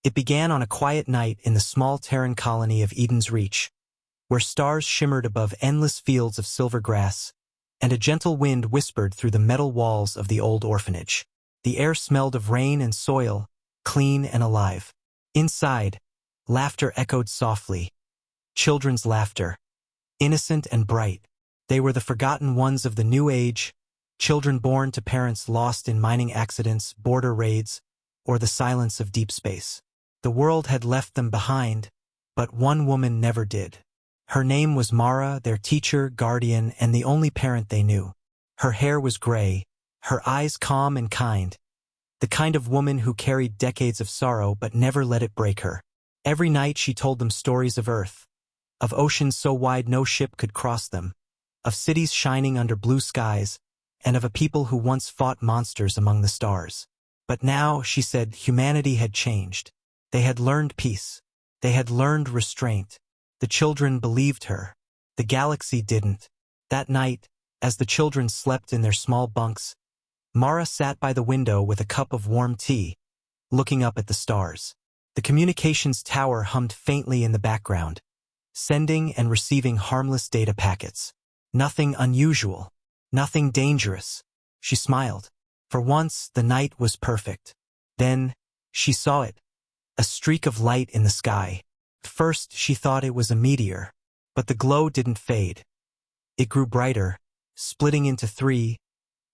It began on a quiet night in the small Terran colony of Eden's Reach, where stars shimmered above endless fields of silver grass, and a gentle wind whispered through the metal walls of the old orphanage. The air smelled of rain and soil, clean and alive. Inside, laughter echoed softly. Children's laughter, innocent and bright. They were the forgotten ones of the new age, children born to parents lost in mining accidents, border raids, or the silence of deep space. The world had left them behind, but one woman never did. Her name was Mara, their teacher, guardian, and the only parent they knew. Her hair was gray, her eyes calm and kind, the kind of woman who carried decades of sorrow but never let it break her. Every night she told them stories of Earth, of oceans so wide no ship could cross them, of cities shining under blue skies, and of a people who once fought monsters among the stars. But now, she said, humanity had changed. They had learned peace. They had learned restraint. The children believed her. The galaxy didn't. That night, as the children slept in their small bunks, Mara sat by the window with a cup of warm tea, looking up at the stars. The communications tower hummed faintly in the background, sending and receiving harmless data packets. Nothing unusual. Nothing dangerous. She smiled. For once, the night was perfect. Then, she saw it. A streak of light in the sky. First, she thought it was a meteor, but the glow didn't fade. It grew brighter, splitting into 3,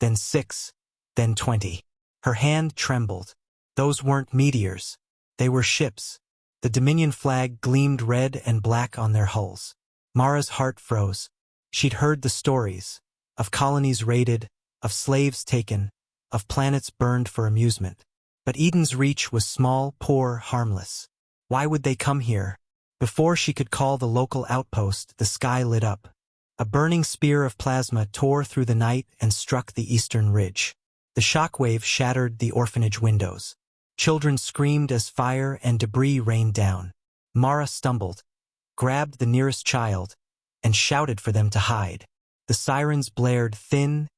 then 6, then 20. Her hand trembled. Those weren't meteors. They were ships. The Dominion flag gleamed red and black on their hulls. Mara's heart froze. She'd heard the stories, of colonies raided, of slaves taken, of planets burned for amusement. But Eden's Reach was small, poor, harmless. Why would they come here? Before she could call the local outpost, the sky lit up. A burning spear of plasma tore through the night and struck the eastern ridge. The shockwave shattered the orphanage windows. Children screamed as fire and debris rained down. Mara stumbled, grabbed the nearest child, and shouted for them to hide. The sirens blared thin,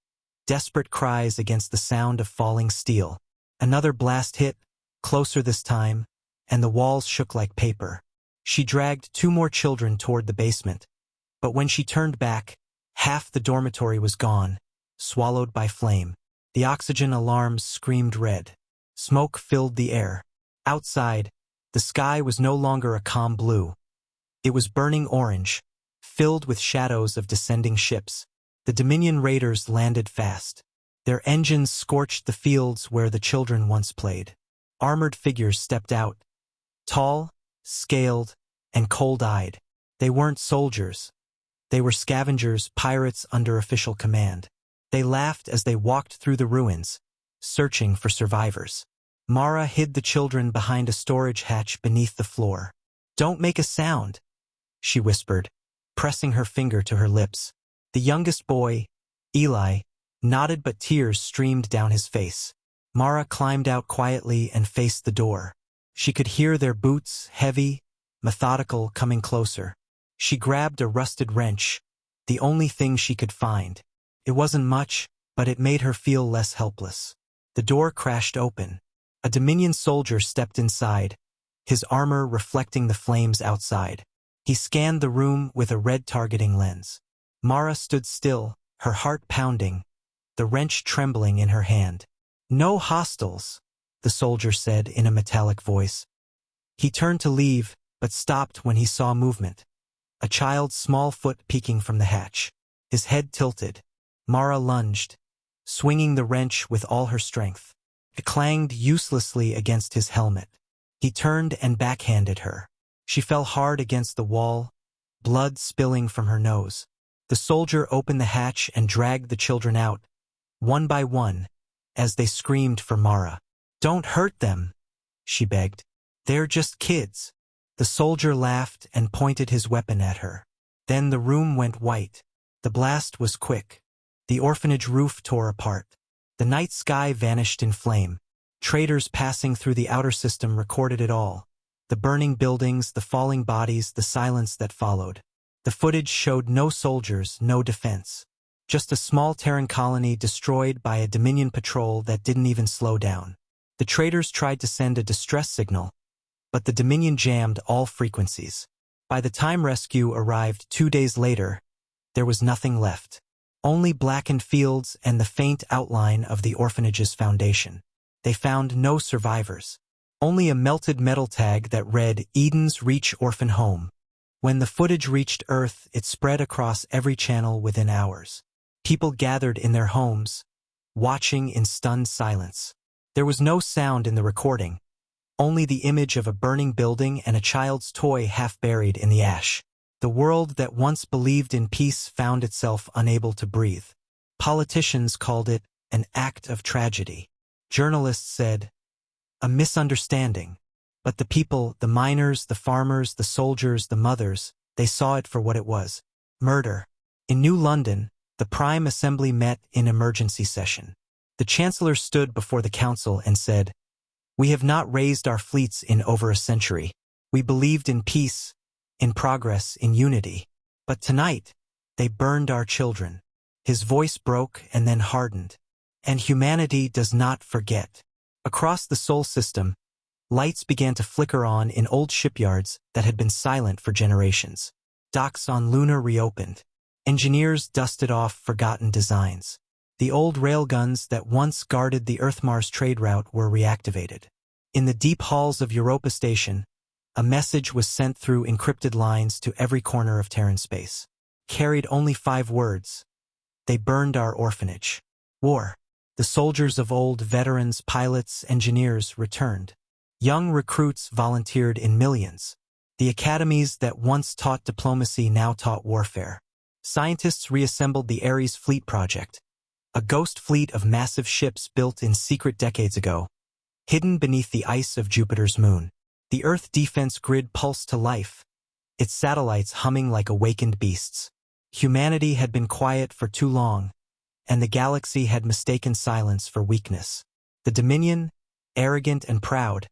desperate cries against the sound of falling steel. Another blast hit, closer this time, and the walls shook like paper. She dragged 2 more children toward the basement. But when she turned back, half the dormitory was gone, swallowed by flame. The oxygen alarms screamed red. Smoke filled the air. Outside, the sky was no longer a calm blue. It was burning orange, filled with shadows of descending ships. The Dominion raiders landed fast. Their engines scorched the fields where the children once played. Armored figures stepped out, tall, scaled, and cold-eyed. They weren't soldiers. They were scavengers, pirates under official command. They laughed as they walked through the ruins, searching for survivors. Mara hid the children behind a storage hatch beneath the floor. "Don't make a sound," she whispered, pressing her finger to her lips. The youngest boy, Eli, nodded, but tears streamed down his face. Mara climbed out quietly and faced the door. She could hear their boots, heavy, methodical, coming closer. She grabbed a rusted wrench, the only thing she could find. It wasn't much, but it made her feel less helpless. The door crashed open. A Dominion soldier stepped inside, his armor reflecting the flames outside. He scanned the room with a red targeting lens. Mara stood still, her heart pounding, the wrench trembling in her hand. "No hostiles," the soldier said in a metallic voice. He turned to leave, but stopped when he saw movement. A child's small foot peeking from the hatch. His head tilted. Mara lunged, swinging the wrench with all her strength. It clanged uselessly against his helmet. He turned and backhanded her. She fell hard against the wall, blood spilling from her nose. The soldier opened the hatch and dragged the children out, one by one, as they screamed for Mara. "Don't hurt them," she begged. "They're just kids." The soldier laughed and pointed his weapon at her. Then the room went white. The blast was quick. The orphanage roof tore apart. The night sky vanished in flame. Traders passing through the outer system recorded it all. The burning buildings, the falling bodies, the silence that followed. The footage showed no soldiers, no defense. Just a small Terran colony destroyed by a Dominion patrol that didn't even slow down. The traders tried to send a distress signal, but the Dominion jammed all frequencies. By the time rescue arrived 2 days later, there was nothing left. Only blackened fields and the faint outline of the orphanage's foundation. They found no survivors. Only a melted metal tag that read Eden's Reach Orphan Home. When the footage reached Earth, it spread across every channel within hours. People gathered in their homes, watching in stunned silence. There was no sound in the recording, only the image of a burning building and a child's toy half buried in the ash. The world that once believed in peace found itself unable to breathe. Politicians called it an act of tragedy. Journalists said, a misunderstanding. But the people, the miners, the farmers, the soldiers, the mothers, they saw it for what it was. Murder. In New London, the Prime Assembly met in emergency session. The Chancellor stood before the Council and said, we have not raised our fleets in over a century. We believed in peace, in progress, in unity. But tonight, they burned our children. His voice broke and then hardened. And humanity does not forget. Across the Sol system, lights began to flicker on in old shipyards that had been silent for generations. Docks on Luna reopened. Engineers dusted off forgotten designs. The old railguns that once guarded the Earth-Mars trade route were reactivated. In the deep halls of Europa Station, a message was sent through encrypted lines to every corner of Terran space. Carried only 5 words. They burned our orphanage. War. The soldiers of old, veterans, pilots, engineers, returned. Young recruits volunteered in millions. The academies that once taught diplomacy now taught warfare. Scientists reassembled the Ares Fleet Project, a ghost fleet of massive ships built in secret decades ago, hidden beneath the ice of Jupiter's moon. The Earth defense grid pulsed to life, its satellites humming like awakened beasts. Humanity had been quiet for too long, and the galaxy had mistaken silence for weakness. The Dominion, arrogant and proud,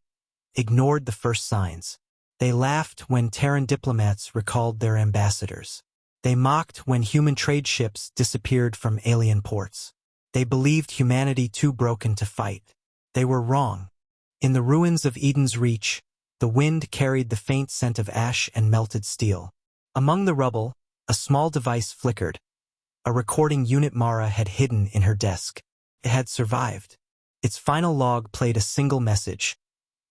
ignored the first signs. They laughed when Terran diplomats recalled their ambassadors. They mocked when human trade ships disappeared from alien ports. They believed humanity too broken to fight. They were wrong. In the ruins of Eden's Reach, the wind carried the faint scent of ash and melted steel. Among the rubble, a small device flickered. A recording unit Mara had hidden in her desk. It had survived. Its final log played a single message.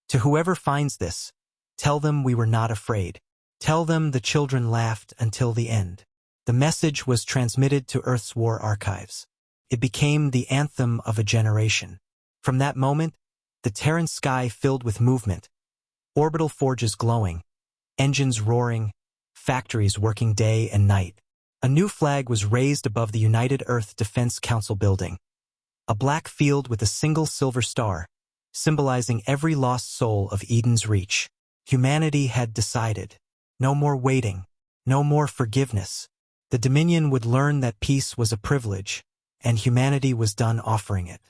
To whoever finds this, tell them we were not afraid. Tell them the children laughed until the end. The message was transmitted to Earth's war archives. It became the anthem of a generation. From that moment, the Terran sky filled with movement. Orbital forges glowing, engines roaring, factories working day and night. A new flag was raised above the United Earth Defense Council building. A black field with a single silver star, symbolizing every lost soul of Eden's Reach. Humanity had decided. No more waiting. No more forgiveness. The Dominion would learn that peace was a privilege, and humanity was done offering it.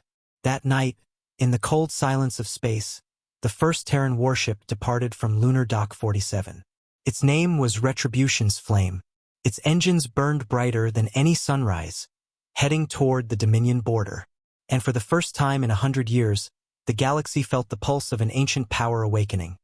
That night, in the cold silence of space, the first Terran warship departed from Lunar Dock 47. Its name was Retribution's Flame. Its engines burned brighter than any sunrise, heading toward the Dominion border. And for the first time in 100 years, the galaxy felt the pulse of an ancient power awakening.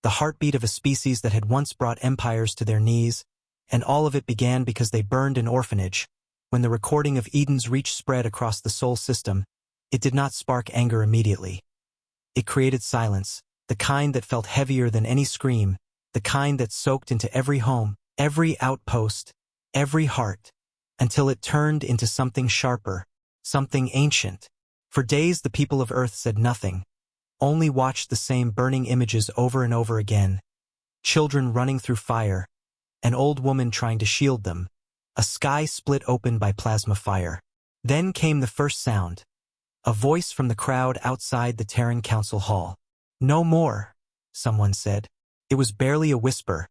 The heartbeat of a species that had once brought empires to their knees, and all of it began because they burned an orphanage. When the recording of Eden's Reach spread across the Sol system, it did not spark anger immediately. It created silence, the kind that felt heavier than any scream, the kind that soaked into every home, every outpost, every heart, until it turned into something sharper, something ancient. For days the people of Earth said nothing, only watched the same burning images over and over again. Children running through fire, an old woman trying to shield them, a sky split open by plasma fire. Then came the first sound, a voice from the crowd outside the Terran Council Hall. No more, someone said. It was barely a whisper,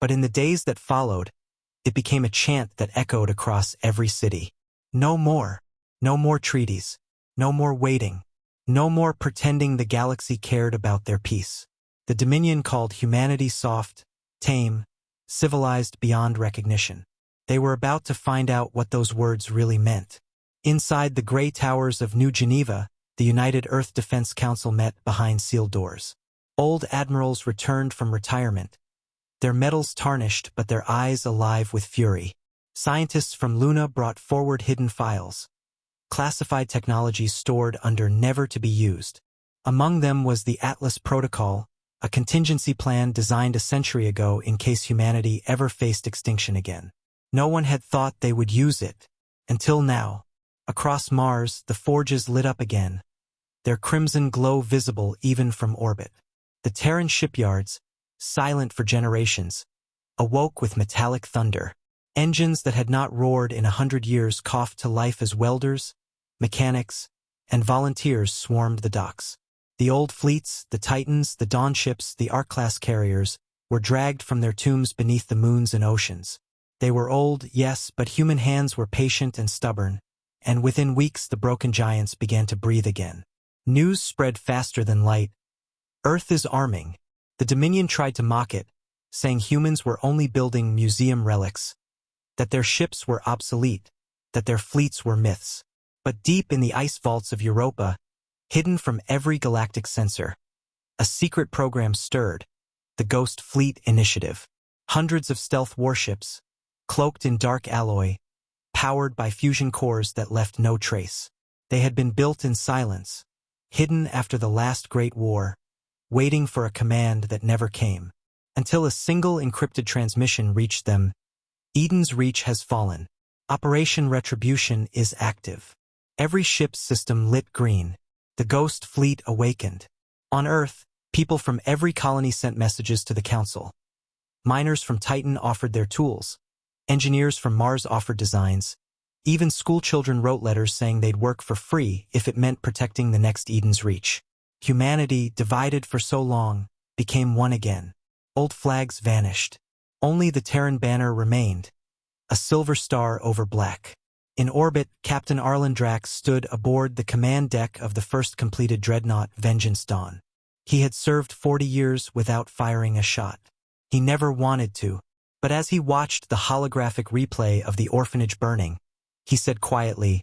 but in the days that followed, it became a chant that echoed across every city. No more. No more treaties. No more waiting. No more pretending the galaxy cared about their peace. The Dominion called humanity soft, tame, civilized beyond recognition. They were about to find out what those words really meant. Inside the gray towers of New Geneva, the United Earth Defense Council met behind sealed doors. Old admirals returned from retirement, their medals tarnished but their eyes alive with fury. Scientists from Luna brought forward hidden files, classified technologies stored under never to be used. Among them was the Atlas Protocol, a contingency plan designed a century ago in case humanity ever faced extinction again. No one had thought they would use it, until now. Across Mars, the forges lit up again, their crimson glow visible even from orbit. The Terran shipyards, silent for generations, awoke with metallic thunder. Engines that had not roared in 100 years coughed to life as welders, mechanics, and volunteers swarmed the docks. The old fleets, the Titans, the Dawn ships, the Ark-class carriers, were dragged from their tombs beneath the moons and oceans. They were old, yes, but human hands were patient and stubborn, and within weeks the broken giants began to breathe again. News spread faster than light. Earth is arming. The Dominion tried to mock it, saying humans were only building museum relics, that their ships were obsolete, that their fleets were myths. But deep in the ice vaults of Europa, hidden from every galactic sensor, a secret program stirred, the Ghost Fleet Initiative. Hundreds of stealth warships, cloaked in dark alloy, powered by fusion cores that left no trace. They had been built in silence, hidden after the last Great War, waiting for a command that never came. Until a single encrypted transmission reached them: Eden's Reach has fallen. Operation Retribution is active. Every ship's system lit green. The Ghost Fleet awakened. On Earth, people from every colony sent messages to the Council. Miners from Titan offered their tools. Engineers from Mars offered designs. Even schoolchildren wrote letters saying they'd work for free if it meant protecting the next Eden's Reach. Humanity, divided for so long, became one again. Old flags vanished. Only the Terran banner remained, a silver star over black. In orbit, Captain Arlen Drax stood aboard the command deck of the first completed dreadnought, Vengeance Dawn. He had served 40 years without firing a shot. He never wanted to, but as he watched the holographic replay of the orphanage burning, he said quietly,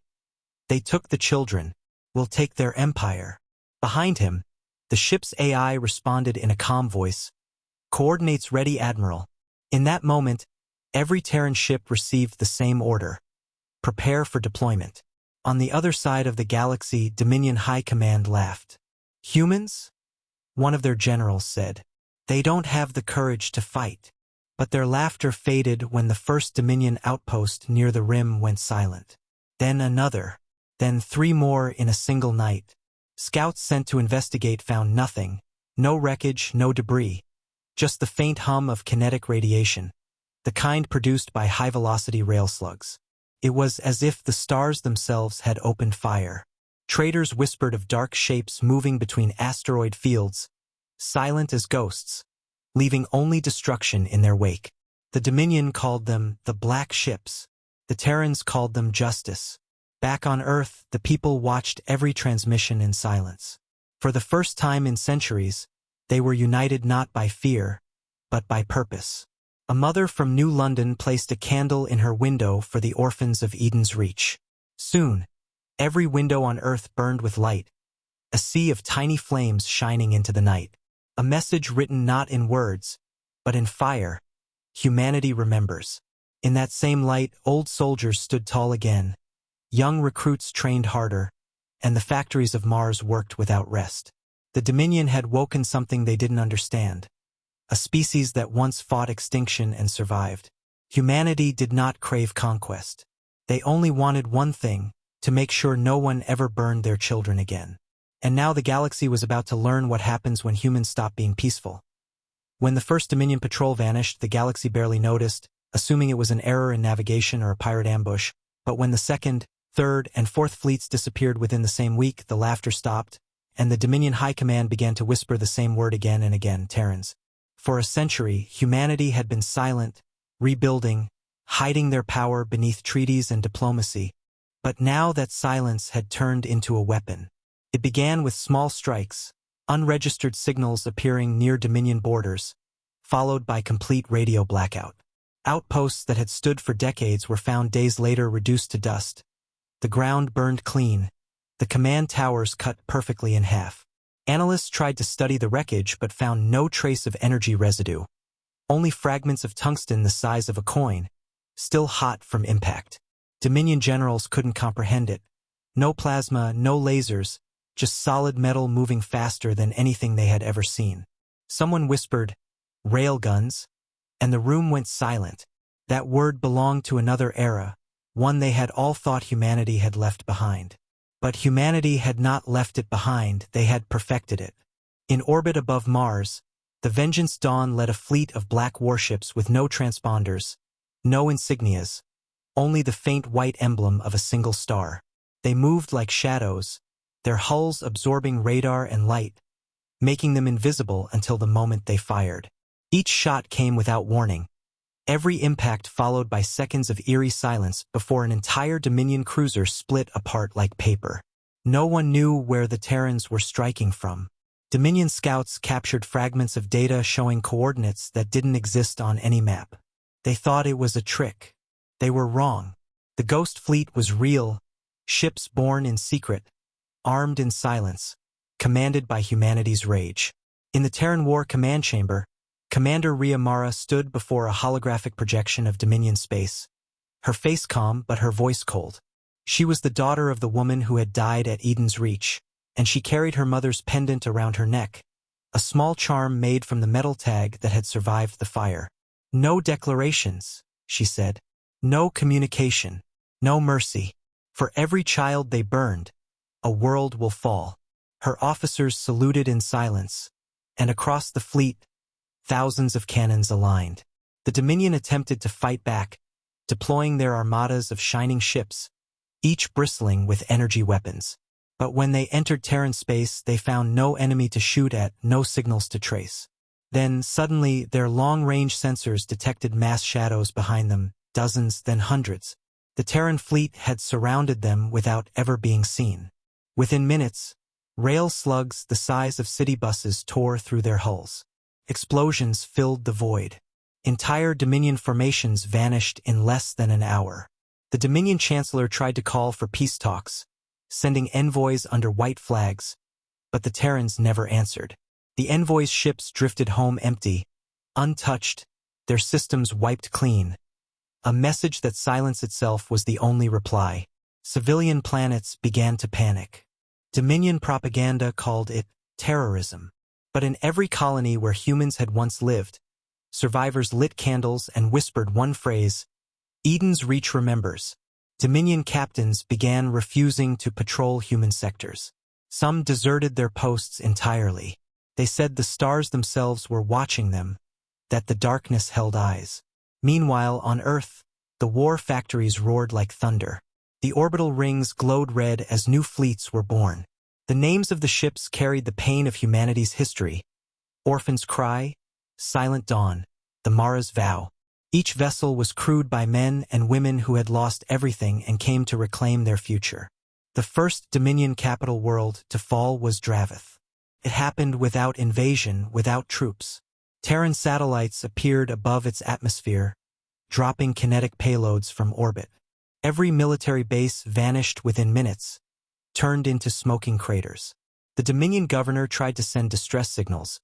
"They took the children. We'll take their empire." Behind him, the ship's AI responded in a calm voice, "Coordinates ready, Admiral." In that moment, every Terran ship received the same order: prepare for deployment. On the other side of the galaxy, Dominion High Command laughed. "Humans?" one of their generals said. "They don't have the courage to fight." But their laughter faded when the first Dominion outpost near the rim went silent. Then another. Then 3 more in a single night. Scouts sent to investigate found nothing. No wreckage, no debris. Just the faint hum of kinetic radiation, the kind produced by high-velocity rail slugs. It was as if the stars themselves had opened fire. Traders whispered of dark shapes moving between asteroid fields, silent as ghosts, leaving only destruction in their wake. The Dominion called them the Black Ships. The Terrans called them Justice. Back on Earth, the people watched every transmission in silence. For the first time in centuries, they were united not by fear, but by purpose. A mother from New London placed a candle in her window for the orphans of Eden's Reach. Soon, every window on Earth burned with light, a sea of tiny flames shining into the night. A message written not in words, but in fire. Humanity remembers. In that same light, old soldiers stood tall again. Young recruits trained harder, and the factories of Mars worked without rest. The Dominion had woken something they didn't understand. A species that once fought extinction and survived. Humanity did not crave conquest. They only wanted one thing: to make sure no one ever burned their children again. And now the galaxy was about to learn what happens when humans stop being peaceful. When the first Dominion patrol vanished, the galaxy barely noticed, assuming it was an error in navigation or a pirate ambush. But when the second, third, and fourth fleets disappeared within the same week, the laughter stopped, and the Dominion High Command began to whisper the same word again and again: Terrans. For a century, humanity had been silent, rebuilding, hiding their power beneath treaties and diplomacy. But now that silence had turned into a weapon. It began with small strikes, unregistered signals appearing near Dominion borders, followed by complete radio blackout. Outposts that had stood for decades were found days later reduced to dust. The ground burned clean, the command towers cut perfectly in half. Analysts tried to study the wreckage but found no trace of energy residue. Only fragments of tungsten the size of a coin, still hot from impact. Dominion generals couldn't comprehend it. No plasma, no lasers, just solid metal moving faster than anything they had ever seen. Someone whispered, "Railguns," and the room went silent. That word belonged to another era, one they had all thought humanity had left behind. But humanity had not left it behind, they had perfected it. In orbit above Mars, the Vengeance Dawn led a fleet of black warships with no transponders, no insignias, only the faint white emblem of a single star. They moved like shadows, their hulls absorbing radar and light, making them invisible until the moment they fired. Each shot came without warning, every impact followed by seconds of eerie silence before an entire Dominion cruiser split apart like paper. No one knew where the Terrans were striking from. Dominion scouts captured fragments of data showing coordinates that didn't exist on any map. They thought it was a trick. They were wrong. The Ghost Fleet was real, ships born in secret, armed in silence, commanded by humanity's rage. In the Terran War command chamber, Commander Rhea Mara stood before a holographic projection of Dominion space, her face calm but her voice cold. She was the daughter of the woman who had died at Eden's Reach, and she carried her mother's pendant around her neck, a small charm made from the metal tag that had survived the fire. "No declarations," she said. "No communication. No mercy. For every child they burned, a world will fall." Her officers saluted in silence, and across the fleet, thousands of cannons aligned. The Dominion attempted to fight back, deploying their armadas of shining ships, each bristling with energy weapons. But when they entered Terran space, they found no enemy to shoot at, no signals to trace. Then, suddenly, their long-range sensors detected mass shadows behind them, dozens, then hundreds. The Terran fleet had surrounded them without ever being seen. Within minutes, rail slugs the size of city buses tore through their hulls. Explosions filled the void. Entire Dominion formations vanished in less than an hour. The Dominion Chancellor tried to call for peace talks, sending envoys under white flags, but the Terrans never answered. The envoys' ships drifted home empty, untouched, their systems wiped clean. A message that silence itself was the only reply. Civilian planets began to panic. Dominion propaganda called it terrorism. But in every colony where humans had once lived, survivors lit candles and whispered one phrase, "Eden's Reach remembers." Dominion captains began refusing to patrol human sectors. Some deserted their posts entirely. They said the stars themselves were watching them, that the darkness held eyes. Meanwhile, on Earth, the war factories roared like thunder. The orbital rings glowed red as new fleets were born. The names of the ships carried the pain of humanity's history. Orphan's Cry, Silent Dawn, the Mara's Vow. Each vessel was crewed by men and women who had lost everything and came to reclaim their future. The first Dominion capital world to fall was Dravith. It happened without invasion, without troops. Terran satellites appeared above its atmosphere, dropping kinetic payloads from orbit. Every military base vanished within minutes, turned into smoking craters. The Dominion governor tried to send distress signals,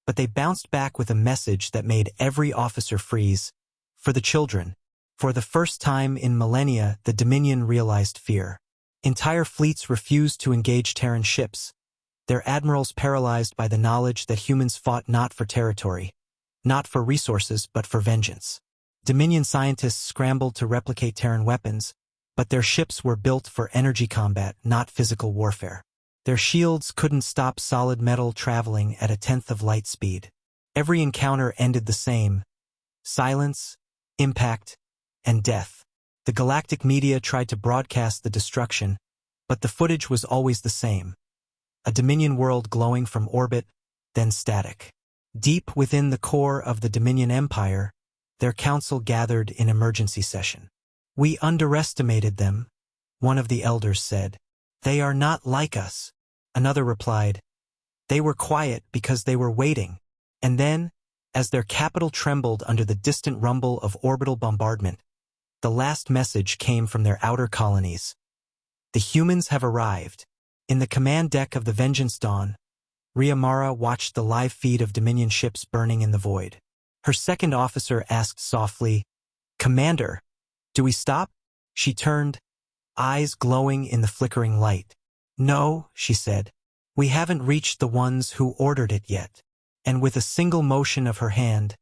but they bounced back with a message that made every officer freeze. For the children. For the first time in millennia, the Dominion realized fear. Entire fleets refused to engage Terran ships, their admirals paralyzed by the knowledge that humans fought not for territory, not for resources, but for vengeance. Dominion scientists scrambled to replicate Terran weapons, but their ships were built for energy combat, not physical warfare. Their shields couldn't stop solid metal traveling at a tenth of light speed. Every encounter ended the same: silence, impact, and death. The galactic media tried to broadcast the destruction, but the footage was always the same. A Dominion world glowing from orbit, then static. Deep within the core of the Dominion Empire, their council gathered in emergency session. "We underestimated them," one of the elders said. "They are not like us." Another replied, "They were quiet because they were waiting." And then, as their capital trembled under the distant rumble of orbital bombardment, the last message came from their outer colonies. "The humans have arrived." In the command deck of the Vengeance Dawn, Riamara watched the live feed of Dominion ships burning in the void. Her second officer asked softly, "Commander, do we stop?" She turned, eyes glowing in the flickering light. "No," she said. "We haven't reached the ones who ordered it yet." And with a single motion of her hand,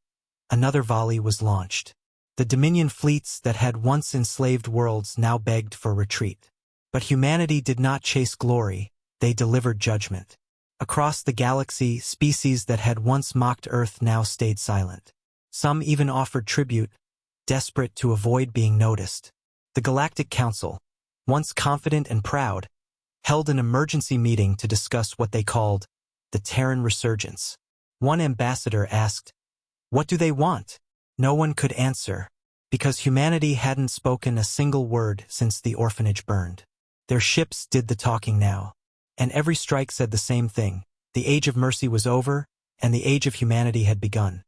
another volley was launched. The Dominion fleets that had once enslaved worlds now begged for retreat. But humanity did not chase glory, they delivered judgment. Across the galaxy, species that had once mocked Earth now stayed silent. Some even offered tribute, desperate to avoid being noticed. The Galactic Council, once confident and proud, held an emergency meeting to discuss what they called the Terran resurgence. One ambassador asked, "What do they want?" No one could answer, because humanity hadn't spoken a single word since the orphanage burned. Their ships did the talking now, and every strike said the same thing. The age of mercy was over, and the age of humanity had begun.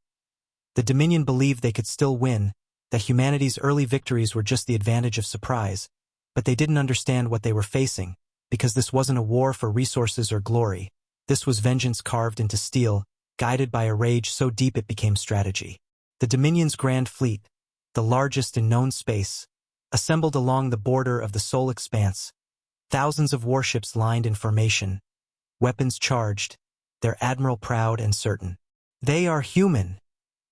The Dominion believed they could still win, that humanity's early victories were just the advantage of surprise, but they didn't understand what they were facing, because this wasn't a war for resources or glory. This was vengeance carved into steel, guided by a rage so deep it became strategy. The Dominion's Grand Fleet, the largest in known space, assembled along the border of the Soul Expanse. Thousands of warships lined in formation, weapons charged, their admiral proud and certain. "They are human,"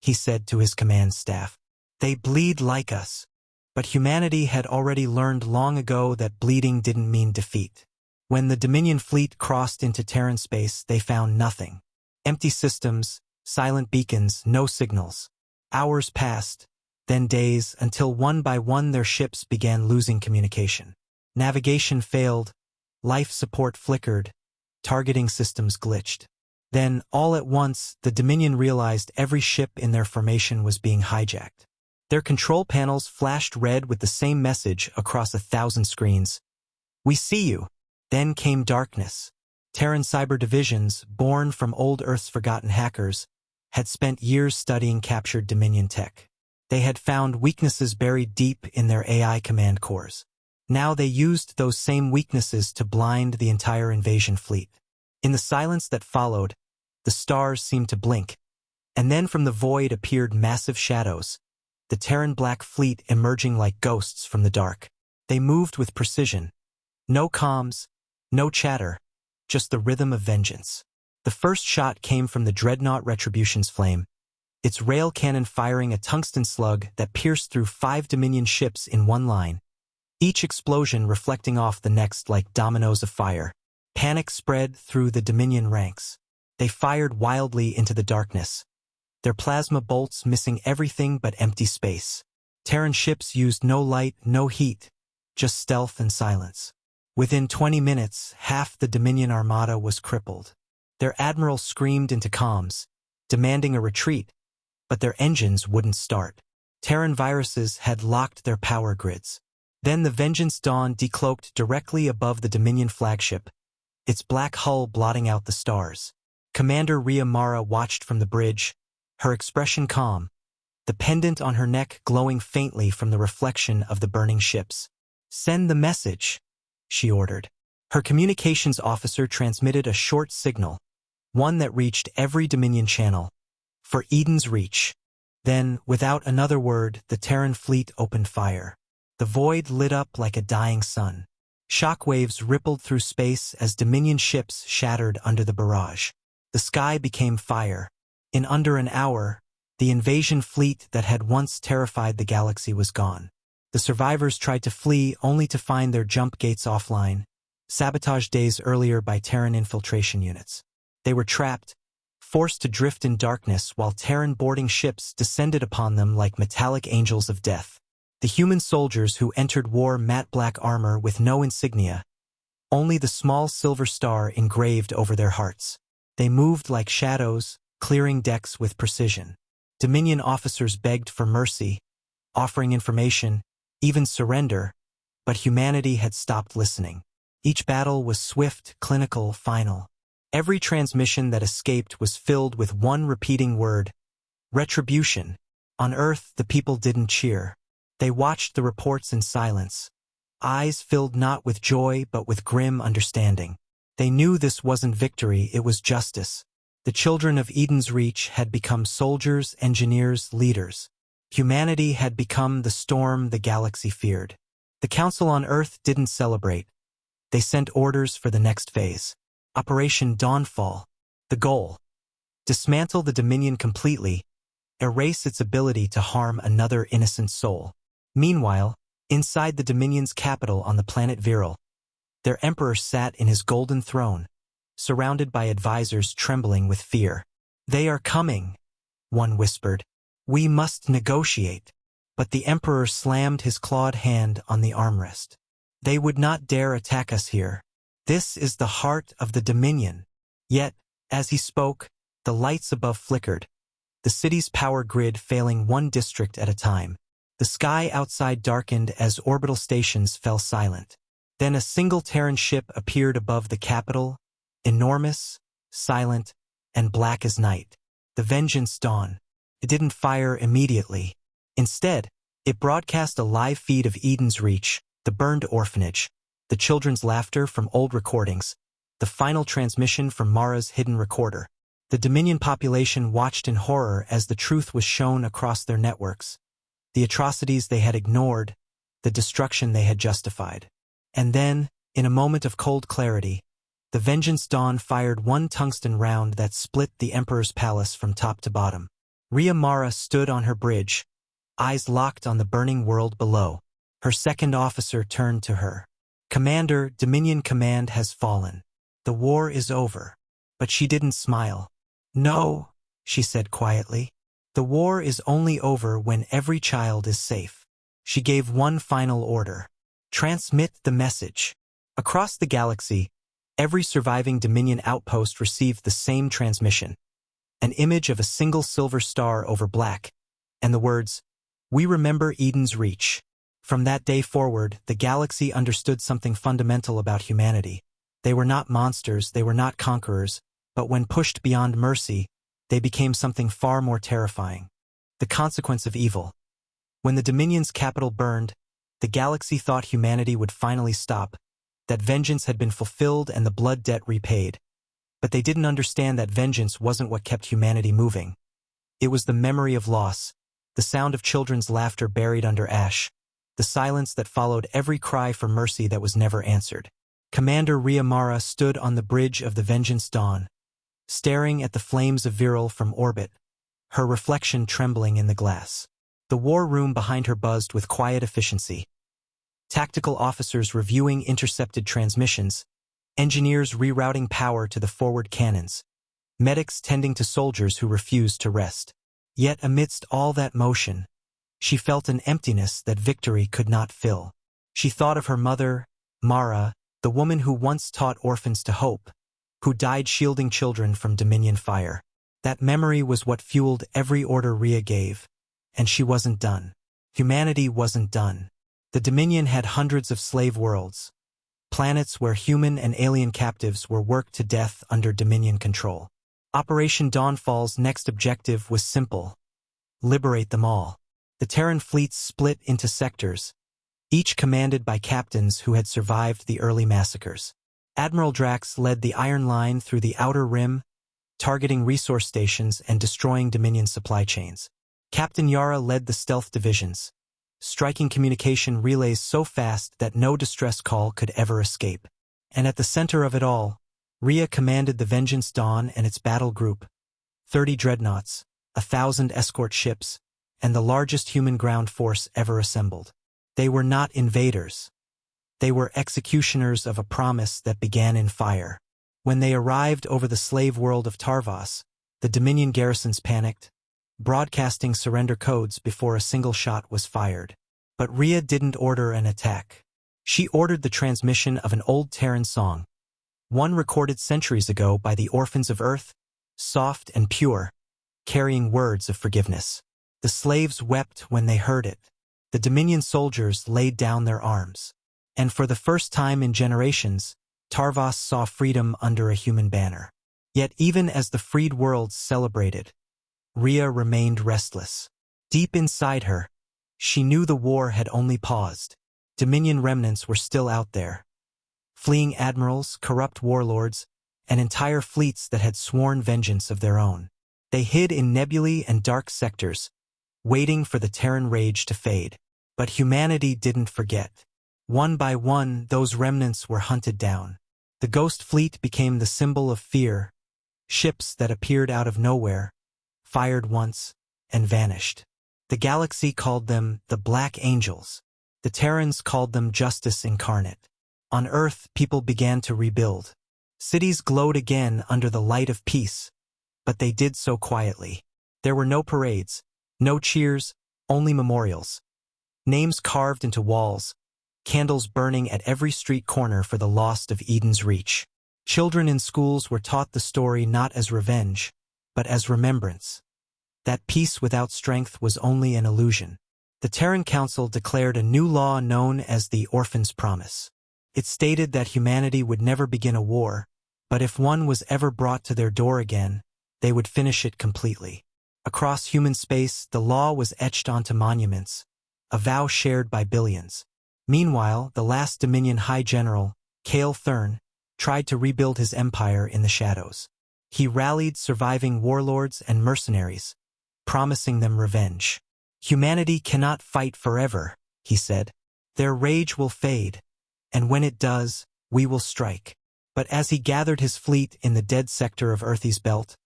he said to his command staff. "They bleed like us." But humanity had already learned long ago that bleeding didn't mean defeat. When the Dominion fleet crossed into Terran space, they found nothing. Empty systems, silent beacons, no signals. Hours passed, then days, until one by one their ships began losing communication. Navigation failed, life support flickered, targeting systems glitched. Then, all at once, the Dominion realized every ship in their formation was being hijacked. Their control panels flashed red with the same message across 1,000 screens. "We see you." Then came darkness. Terran cyber divisions, born from old Earth's forgotten hackers, had spent years studying captured Dominion tech. They had found weaknesses buried deep in their AI command cores. Now they used those same weaknesses to blind the entire invasion fleet. In the silence that followed, the stars seemed to blink, and then from the void appeared massive shadows, the Terran Black Fleet emerging like ghosts from the dark. They moved with precision. No comms, no chatter, just the rhythm of vengeance. The first shot came from the dreadnought Retribution's flame, its rail cannon firing a tungsten slug that pierced through 5 Dominion ships in one line, each explosion reflecting off the next like dominoes of fire. Panic spread through the Dominion ranks. They fired wildly into the darkness, their plasma bolts missing everything but empty space. Terran ships used no light, no heat, just stealth and silence. Within 20 minutes, half the Dominion armada was crippled. Their admiral screamed into comms, demanding a retreat, but their engines wouldn't start. Terran viruses had locked their power grids. Then the Vengeance Dawn decloaked directly above the Dominion flagship, its black hull blotting out the stars. Commander Riamara watched from the bridge, her expression calm, the pendant on her neck glowing faintly from the reflection of the burning ships. "Send the message," she ordered. Her communications officer transmitted a short signal, one that reached every Dominion channel. "For Eden's Reach." Then, without another word, the Terran fleet opened fire. The void lit up like a dying sun. Shockwaves rippled through space as Dominion ships shattered under the barrage. The sky became fire. In under an hour, the invasion fleet that had once terrified the galaxy was gone. The survivors tried to flee only to find their jump gates offline, sabotaged days earlier by Terran infiltration units. They were trapped, forced to drift in darkness while Terran boarding ships descended upon them like metallic angels of death. The human soldiers who entered wore matte black armor with no insignia, only the small silver star engraved over their hearts. They moved like shadows, clearing decks with precision. Dominion officers begged for mercy, offering information, even surrender, but humanity had stopped listening. Each battle was swift, clinical, final. Every transmission that escaped was filled with one repeating word: retribution. On Earth, the people didn't cheer. They watched the reports in silence, eyes filled not with joy but with grim understanding. They knew this wasn't victory, it was justice. The children of Eden's Reach had become soldiers, engineers, leaders. Humanity had become the storm the galaxy feared. The Council on Earth didn't celebrate. They sent orders for the next phase. Operation Dawnfall. The goal: dismantle the Dominion completely, erase its ability to harm another innocent soul. Meanwhile, inside the Dominion's capital on the planet Viral, their emperor sat in his golden throne, surrounded by advisors trembling with fear. "They are coming," one whispered. "We must negotiate." But the emperor slammed his clawed hand on the armrest. "They would not dare attack us here. This is the heart of the Dominion." Yet, as he spoke, the lights above flickered, the city's power grid failing one district at a time. The sky outside darkened as orbital stations fell silent. Then a single Terran ship appeared above the capital, enormous, silent, and black as night. The Vengeance Dawn. It didn't fire immediately. Instead, it broadcast a live feed of Eden's Reach, the burned orphanage, the children's laughter from old recordings, the final transmission from Mara's hidden recorder. The Dominion population watched in horror as the truth was shown across their networks. The atrocities they had ignored, the destruction they had justified. And then, in a moment of cold clarity, the Vengeance Dawn fired one tungsten round that split the Emperor's palace from top to bottom. Rhea Mara stood on her bridge, eyes locked on the burning world below. Her second officer turned to her. "Commander, Dominion command has fallen. The war is over." But she didn't smile. "No," she said quietly. "The war is only over when every child is safe." She gave one final order. "Transmit the message." Across the galaxy, every surviving Dominion outpost received the same transmission. An image of a single silver star over black, and the words, "We remember Eden's Reach." From that day forward, the galaxy understood something fundamental about humanity. They were not monsters, they were not conquerors, but when pushed beyond mercy, they became something far more terrifying. The consequence of evil. When the Dominion's capital burned, the galaxy thought humanity would finally stop, that vengeance had been fulfilled and the blood debt repaid. But they didn't understand that vengeance wasn't what kept humanity moving. It was the memory of loss, the sound of children's laughter buried under ash, the silence that followed every cry for mercy that was never answered. Commander Rhea Mara stood on the bridge of the Vengeance Dawn, staring at the flames of Viral from orbit, her reflection trembling in the glass. The war room behind her buzzed with quiet efficiency. Tactical officers reviewing intercepted transmissions, engineers rerouting power to the forward cannons, medics tending to soldiers who refused to rest. Yet amidst all that motion, she felt an emptiness that victory could not fill. She thought of her mother, Mara, the woman who once taught orphans to hope, who died shielding children from Dominion fire. That memory was what fueled every order Rhea gave, and she wasn't done. Humanity wasn't done. The Dominion had hundreds of slave worlds, planets where human and alien captives were worked to death under Dominion control. Operation Dawnfall's next objective was simple: liberate them all. The Terran fleets split into sectors, each commanded by captains who had survived the early massacres. Admiral Drax led the Iron Line through the Outer Rim, targeting resource stations and destroying Dominion supply chains. Captain Yara led the stealth divisions, striking communication relays so fast that no distress call could ever escape. And at the center of it all, Rhea commanded the Vengeance Dawn and its battle group, 30 dreadnoughts, 1,000 escort ships, and the largest human ground force ever assembled. They were not invaders. They were executioners of a promise that began in fire. When they arrived over the slave world of Tarvas, the Dominion garrisons panicked, broadcasting surrender codes before a single shot was fired. But Rhea didn't order an attack. She ordered the transmission of an old Terran song, one recorded centuries ago by the orphans of Earth, soft and pure, carrying words of forgiveness. The slaves wept when they heard it. The Dominion soldiers laid down their arms. And for the first time in generations, Tarvas saw freedom under a human banner. Yet even as the freed worlds celebrated, Rhea remained restless. Deep inside her, she knew the war had only paused. Dominion remnants were still out there, fleeing admirals, corrupt warlords, and entire fleets that had sworn vengeance of their own. They hid in nebulae and dark sectors, waiting for the Terran rage to fade. But humanity didn't forget. One by one, those remnants were hunted down. The Ghost Fleet became the symbol of fear, ships that appeared out of nowhere, fired once, and vanished. The galaxy called them the Black Angels. The Terrans called them justice incarnate. On Earth, people began to rebuild. Cities glowed again under the light of peace, but they did so quietly. There were no parades, no cheers, only memorials. Names carved into walls, candles burning at every street corner for the lost of Eden's Reach. Children in schools were taught the story not as revenge, but as remembrance. That peace without strength was only an illusion. The Terran Council declared a new law known as the Orphan's Promise. It stated that humanity would never begin a war, but if one was ever brought to their door again, they would finish it completely. Across human space, the law was etched onto monuments, a vow shared by billions. Meanwhile, the last Dominion High General, Cale Thurn, tried to rebuild his empire in the shadows. He rallied surviving warlords and mercenaries, promising them revenge. "Humanity cannot fight forever," he said. "Their rage will fade, and when it does, we will strike." But as he gathered his fleet in the dead sector of Earthy's belt,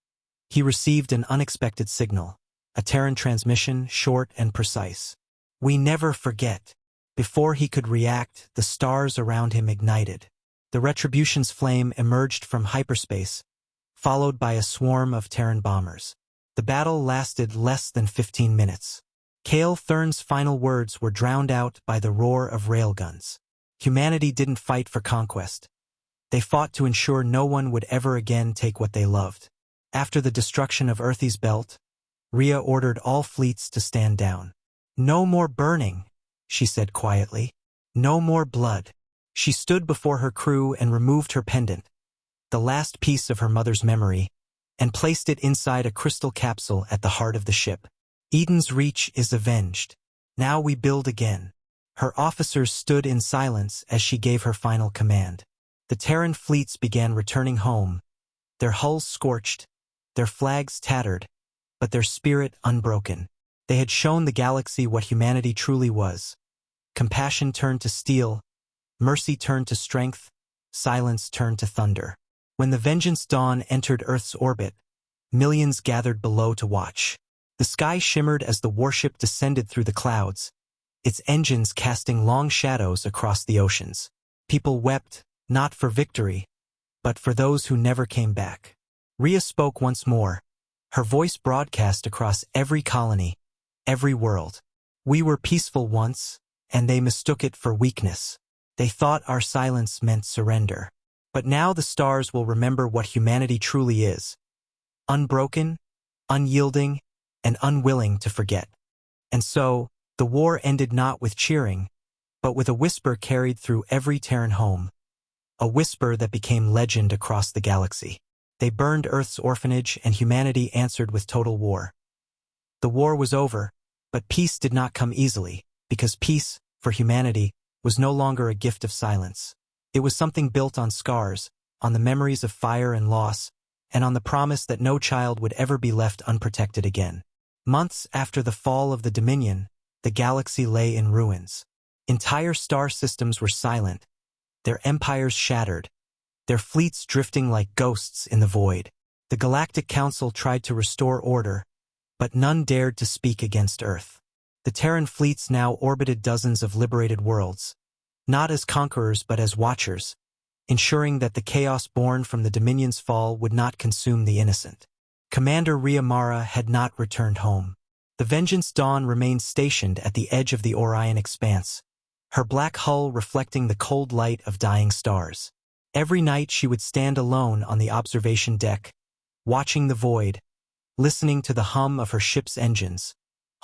he received an unexpected signal, a Terran transmission, short and precise. "We never forget." Before he could react, the stars around him ignited. The Retribution's flame emerged from hyperspace, followed by a swarm of Terran bombers. The battle lasted less than 15 minutes. Cale Thurn's final words were drowned out by the roar of railguns. Humanity didn't fight for conquest. They fought to ensure no one would ever again take what they loved. After the destruction of Earthy's belt, Rhea ordered all fleets to stand down. "No more burning," she said quietly. "No more blood." She stood before her crew and removed her pendant, the last piece of her mother's memory, and placed it inside a crystal capsule at the heart of the ship. "Eden's Reach is avenged. Now we build again." Her officers stood in silence as she gave her final command. The Terran fleets began returning home, their hulls scorched, their flags tattered, but their spirit unbroken. They had shown the galaxy what humanity truly was. Compassion turned to steel, mercy turned to strength, silence turned to thunder. When the Vengeance Dawn entered Earth's orbit, millions gathered below to watch. The sky shimmered as the warship descended through the clouds, its engines casting long shadows across the oceans. People wept, not for victory, but for those who never came back. Rhea spoke once more, her voice broadcast across every colony, every world. "We were peaceful once, and they mistook it for weakness. They thought our silence meant surrender. But now the stars will remember what humanity truly is: unbroken, unyielding, and unwilling to forget." And so, the war ended not with cheering, but with a whisper carried through every Terran home. A whisper that became legend across the galaxy. They burned Earth's orphanage, and humanity answered with total war. The war was over, but peace did not come easily, because peace, for humanity, was no longer a gift of silence. It was something built on scars, on the memories of fire and loss, and on the promise that no child would ever be left unprotected again. Months after the fall of the Dominion, the galaxy lay in ruins. Entire star systems were silent, their empires shattered, their fleets drifting like ghosts in the void. The Galactic Council tried to restore order, but none dared to speak against Earth. The Terran fleets now orbited dozens of liberated worlds, not as conquerors but as watchers, ensuring that the chaos born from the Dominion's fall would not consume the innocent. Commander Rhea Mara had not returned home. The Vengeance Dawn remained stationed at the edge of the Orion expanse, her black hull reflecting the cold light of dying stars. Every night she would stand alone on the observation deck, watching the void, listening to the hum of her ship's engines,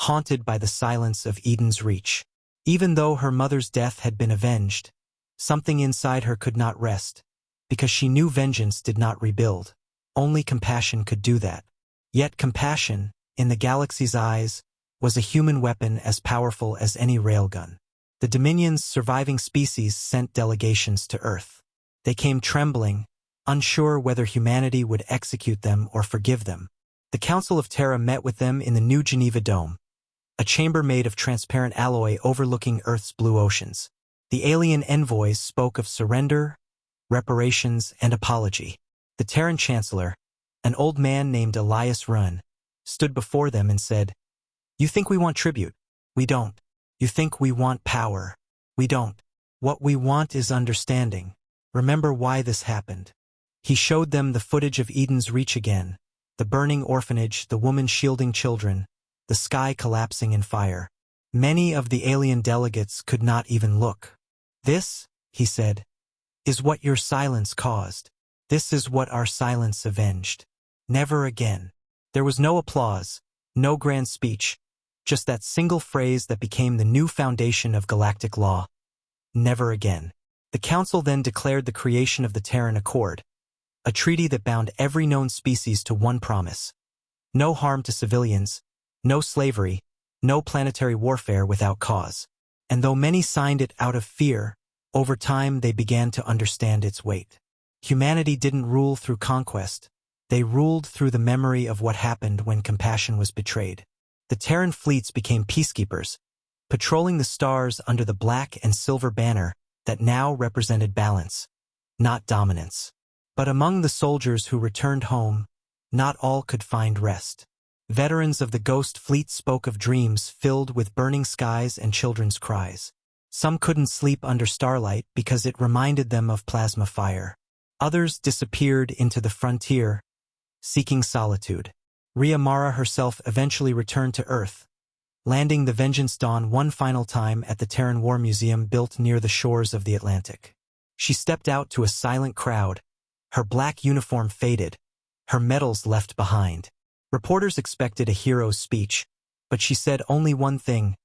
haunted by the silence of Eden's Reach. Even though her mother's death had been avenged, something inside her could not rest, because she knew vengeance did not rebuild. Only compassion could do that. Yet compassion, in the galaxy's eyes, was a human weapon as powerful as any railgun. The Dominion's surviving species sent delegations to Earth. They came trembling, unsure whether humanity would execute them or forgive them. The Council of Terra met with them in the New Geneva Dome, a chamber made of transparent alloy overlooking Earth's blue oceans. The alien envoys spoke of surrender, reparations, and apology. The Terran Chancellor, an old man named Elias Run, stood before them and said, "You think we want tribute? We don't. You think we want power? We don't. What we want is understanding. Remember why this happened." He showed them the footage of Eden's Reach again, the burning orphanage, the woman shielding children, the sky collapsing in fire. Many of the alien delegates could not even look. "This," he said, "is what your silence caused. This is what our silence avenged. Never again." There was no applause, no grand speech, just that single phrase that became the new foundation of galactic law. Never again. The Council then declared the creation of the Terran Accord, a treaty that bound every known species to one promise: no harm to civilians, no slavery, no planetary warfare without cause. And though many signed it out of fear, over time they began to understand its weight. Humanity didn't rule through conquest. They ruled through the memory of what happened when compassion was betrayed. The Terran fleets became peacekeepers, patrolling the stars under the black and silver banner that now represented balance, not dominance. But among the soldiers who returned home, not all could find rest. Veterans of the Ghost Fleet spoke of dreams filled with burning skies and children's cries. Some couldn't sleep under starlight because it reminded them of plasma fire. Others disappeared into the frontier, seeking solitude. Rhea Mara herself eventually returned to Earth, landing the Vengeance Dawn one final time at the Terran War Museum built near the shores of the Atlantic. She stepped out to a silent crowd, her black uniform faded, her medals left behind. Reporters expected a hero's speech, but she said only one thing: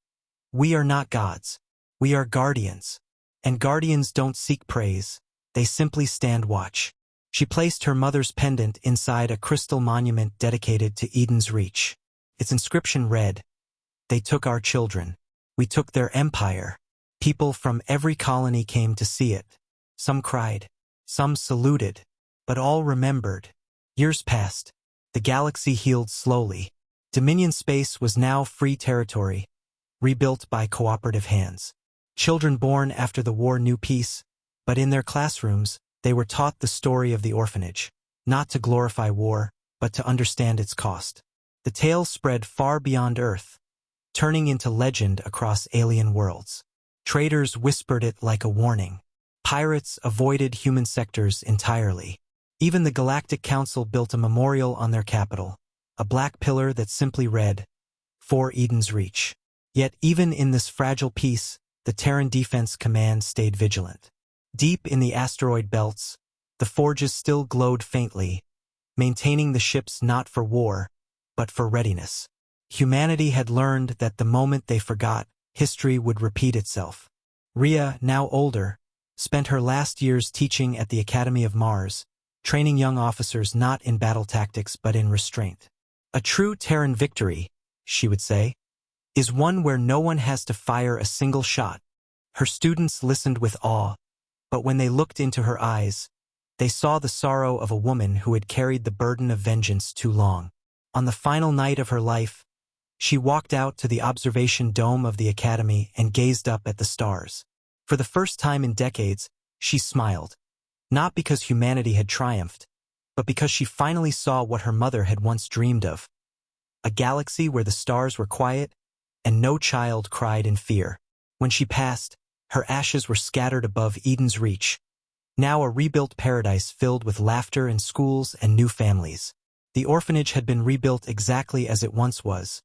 "We are not gods. We are guardians. And guardians don't seek praise, they simply stand watch." She placed her mother's pendant inside a crystal monument dedicated to Eden's Reach. Its inscription read, "They took our children. We took their empire." People from every colony came to see it. Some cried, some saluted, but all remembered. Years passed. The galaxy healed slowly. Dominion space was now free territory, rebuilt by cooperative hands. Children born after the war knew peace, but in their classrooms, they were taught the story of the orphanage, not to glorify war, but to understand its cost. The tale spread far beyond Earth, turning into legend across alien worlds. Traders whispered it like a warning. Pirates avoided human sectors entirely. Even the Galactic Council built a memorial on their capital, a black pillar that simply read, "For Eden's Reach." Yet even in this fragile peace, the Terran Defense Command stayed vigilant. Deep in the asteroid belts, the forges still glowed faintly, maintaining the ships not for war, but for readiness. Humanity had learned that the moment they forgot, history would repeat itself. Rhea, now older, spent her last years teaching at the Academy of Mars, training young officers not in battle tactics but in restraint. "A true Terran victory," she would say, "is one where no one has to fire a single shot." Her students listened with awe, but when they looked into her eyes, they saw the sorrow of a woman who had carried the burden of vengeance too long. On the final night of her life, she walked out to the observation dome of the Academy and gazed up at the stars. For the first time in decades, she smiled, not because humanity had triumphed, but because she finally saw what her mother had once dreamed of: a galaxy where the stars were quiet and no child cried in fear. When she passed, her ashes were scattered above Eden's Reach, now a rebuilt paradise filled with laughter and schools and new families. The orphanage had been rebuilt exactly as it once was,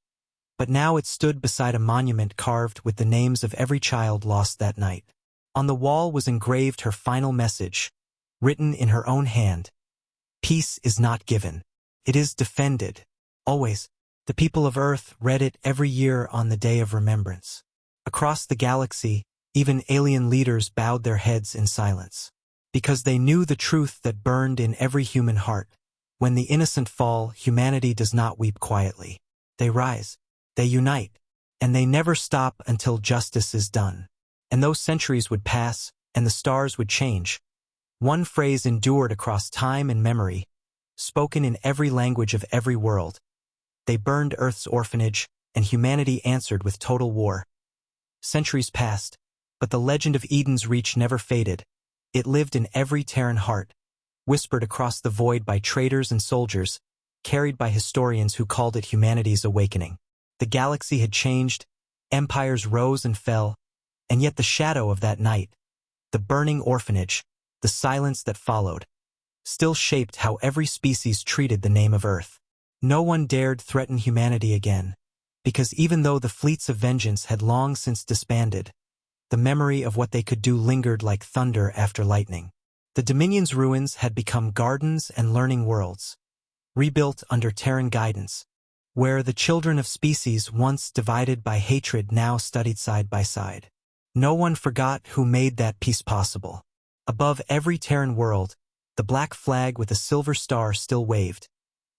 but now it stood beside a monument carved with the names of every child lost that night. On the wall was engraved her final message, written in her own hand: "Peace is not given. It is defended. Always." The people of Earth read it every year on the Day of Remembrance. Across the galaxy, even alien leaders bowed their heads in silence, because they knew the truth that burned in every human heart. When the innocent fall, humanity does not weep quietly. They rise, they unite, and they never stop until justice is done. And those centuries would pass, and the stars would change, One phrase endured across time and memory, spoken in every language of every world. They burned Earth's orphanage, and humanity answered with total war. Centuries passed, but the legend of Eden's Reach never faded. It lived in every Terran heart, whispered across the void by traders and soldiers, carried by historians who called it humanity's awakening. The galaxy had changed, empires rose and fell, and yet the shadow of that night, the burning orphanage, the silence that followed, still shaped how every species treated the name of Earth. No one dared threaten humanity again, because even though the fleets of vengeance had long since disbanded, the memory of what they could do lingered like thunder after lightning. The Dominion's ruins had become gardens and learning worlds, rebuilt under Terran guidance, where the children of species once divided by hatred now studied side by side. No one forgot who made that peace possible. Above every Terran world, the black flag with a silver star still waved,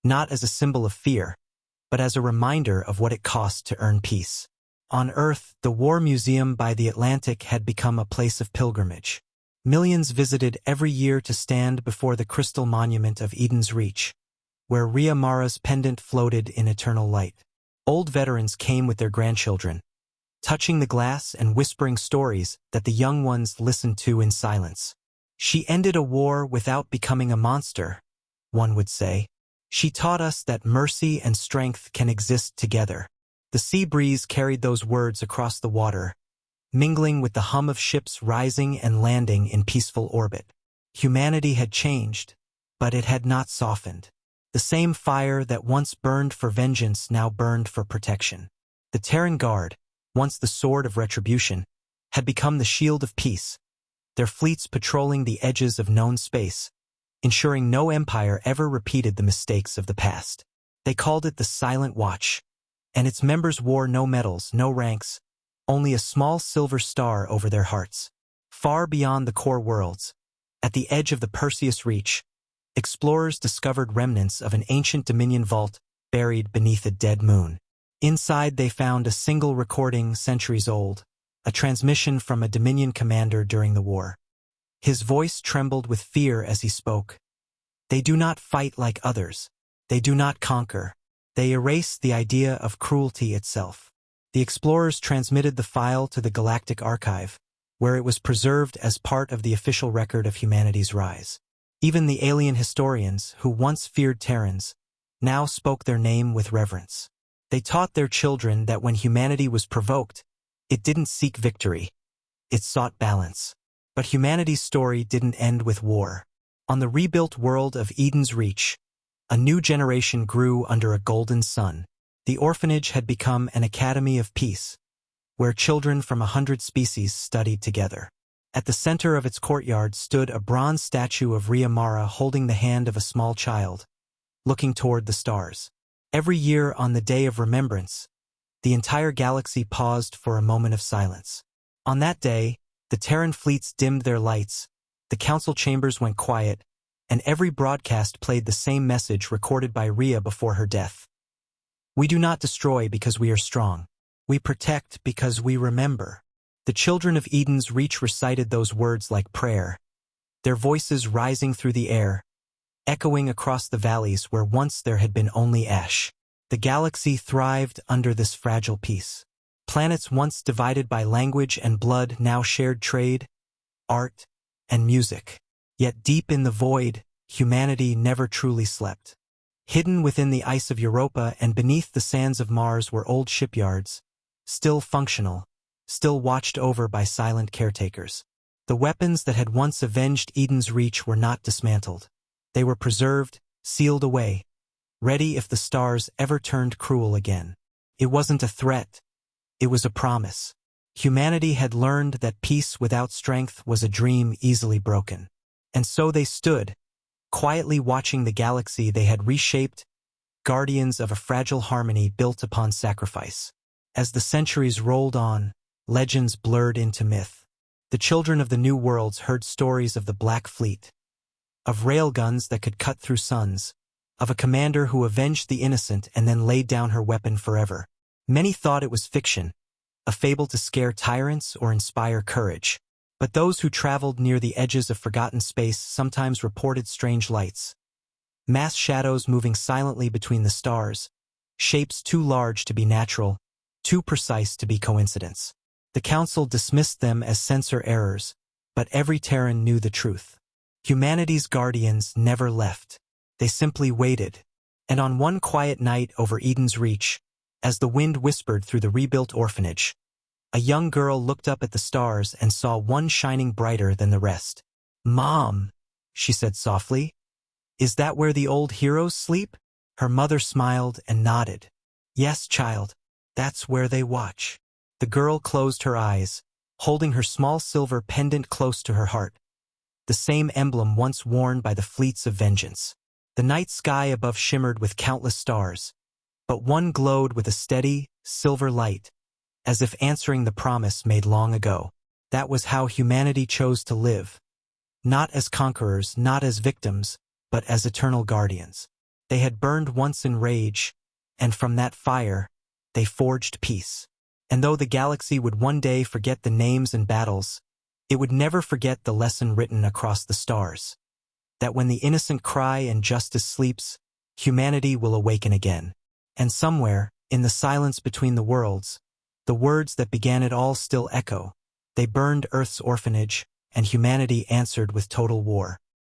not as a symbol of fear, but as a reminder of what it cost to earn peace. On Earth, the War Museum by the Atlantic had become a place of pilgrimage. Millions visited every year to stand before the crystal monument of Eden's Reach, where Rhea Mara's pendant floated in eternal light. Old veterans came with their grandchildren, touching the glass and whispering stories that the young ones listened to in silence. She ended a war without becoming a monster, one would say. She taught us that mercy and strength can exist together. The sea breeze carried those words across the water, mingling with the hum of ships rising and landing in peaceful orbit. Humanity had changed, but it had not softened. The same fire that once burned for vengeance now burned for protection. The Terran Guard, once the sword of retribution, had become the shield of peace, their fleets patrolling the edges of known space, ensuring no empire ever repeated the mistakes of the past. They called it the Silent Watch, and its members wore no medals, no ranks, only a small silver star over their hearts. Far beyond the core worlds, at the edge of the Perseus Reach, explorers discovered remnants of an ancient Dominion vault buried beneath a dead moon. Inside they found a single recording centuries old, a transmission from a Dominion commander during the war. His voice trembled with fear as he spoke. They do not fight like others. They do not conquer. They erase the idea of cruelty itself. The explorers transmitted the file to the Galactic Archive, where it was preserved as part of the official record of humanity's rise. Even the alien historians, who once feared Terrans, now spoke their name with reverence. They taught their children that when humanity was provoked, it didn't seek victory. It sought balance. But humanity's story didn't end with war. On the rebuilt world of Eden's Reach, a new generation grew under a golden sun. The orphanage had become an academy of peace, where children from 100 species studied together. At the center of its courtyard stood a bronze statue of Rhea Mara holding the hand of a small child, looking toward the stars. Every year on the Day of Remembrance, the entire galaxy paused for a moment of silence. On that day, the Terran fleets dimmed their lights, the council chambers went quiet, and every broadcast played the same message recorded by Rhea before her death. We do not destroy because we are strong. We protect because we remember. The children of Eden's Reach recited those words like prayer, their voices rising through the air, echoing across the valleys where once there had been only ash. The galaxy thrived under this fragile peace. Planets once divided by language and blood now shared trade, art, and music. Yet deep in the void, humanity never truly slept. Hidden within the ice of Europa and beneath the sands of Mars were old shipyards, still functional, still watched over by silent caretakers. The weapons that had once avenged Eden's Reach were not dismantled. They were preserved, sealed away, ready if the stars ever turned cruel again. It wasn't a threat. It was a promise. Humanity had learned that peace without strength was a dream easily broken. And so they stood, quietly watching the galaxy they had reshaped, guardians of a fragile harmony built upon sacrifice. As the centuries rolled on, legends blurred into myth. The children of the new worlds heard stories of the Black Fleet, of railguns that could cut through suns, of a commander who avenged the innocent and then laid down her weapon forever. Many thought it was fiction, a fable to scare tyrants or inspire courage. But those who traveled near the edges of forgotten space sometimes reported strange lights. Mass shadows moving silently between the stars, shapes too large to be natural, too precise to be coincidence. The Council dismissed them as sensor errors, but every Terran knew the truth. Humanity's guardians never left. They simply waited. And on one quiet night over Eden's Reach, as the wind whispered through the rebuilt orphanage, a young girl looked up at the stars and saw one shining brighter than the rest. "Mom," she said softly, "is that where the old heroes sleep?" Her mother smiled and nodded. "Yes, child, that's where they watch." The girl closed her eyes, holding her small silver pendant close to her heart, the same emblem once worn by the fleets of vengeance. The night sky above shimmered with countless stars, but one glowed with a steady, silver light, as if answering the promise made long ago. That was how humanity chose to live. Not as conquerors, not as victims, but as eternal guardians. They had burned once in rage, and from that fire, they forged peace. And though the galaxy would one day forget the names and battles, it would never forget the lesson written across the stars. That when the innocent cry and justice sleeps, humanity will awaken again. And somewhere, in the silence between the worlds, the words that began it all still echo. They burned Earth's orphanage, and humanity answered with total war.